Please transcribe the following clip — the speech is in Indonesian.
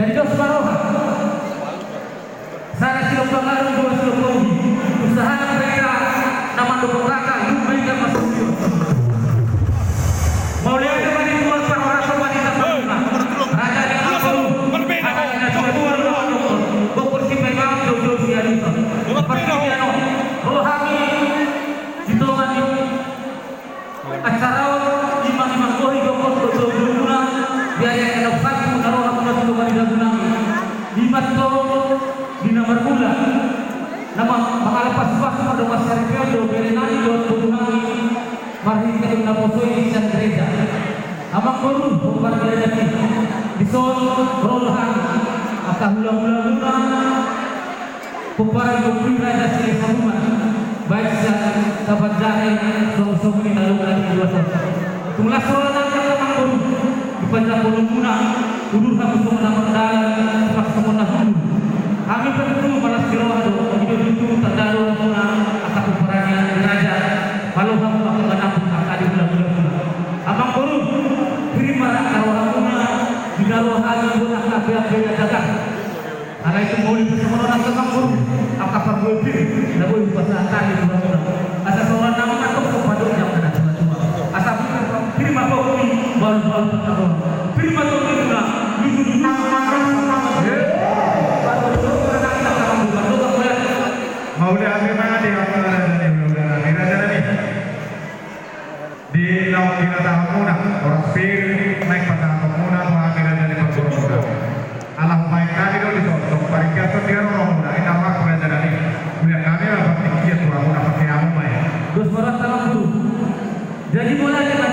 Dari dos Baroha, sana silong bangaran dua silong logi, usaha mereka nama dukung raka, mereka masuk dia. Mau lihat kembali tuan para sobat kita semua, raja yang aku, akan kita coba tuan bokor si memang jodoh dia itu. Pertigaan, rohani, hitungan acara imam koi bokor jodoh guna, biar yang kena pagi menaruh Dimat to di nomor bulan nama mengalepas pas pada masyarakat do berenani do tunangi mari kita naposoi di gereja amang guru bukan gereja ini disol berolahan akan hula-hula pupara do raja sini semua baik sahabat jahe so ini lalu lagi dua tunglas orang yang amang guru di panjang guna Dulu kami semua mendalam, sebab semua dulu. Kami berdua balas kiroado, hidup itu terdalu pulang atas peperangan raja. Kalau kamu akan menampung akadi bulan-bulan. Abang guru, terima karunia di dalam hati pun akan bela-bela jaga. Karena itu mau bersama orang abang guru, akan berbudi, lalu pasal tadi bulan-bulan. Asal seorang nama atau kepada yang ada cuma-cuma. Asal terima kau baru-baru tertawa. Terima kau juga. Mau lihat mana dia di laut kita tahu muna orang fir naik pada muna tuh akhirnya dari perburuan alam baik kali itu disontok paling jatuh dia orang muda ini nama kerja dari lihat kami lah pakai kia tuh orang muda pakai amu baik terus berat dalam dulu jadi mulai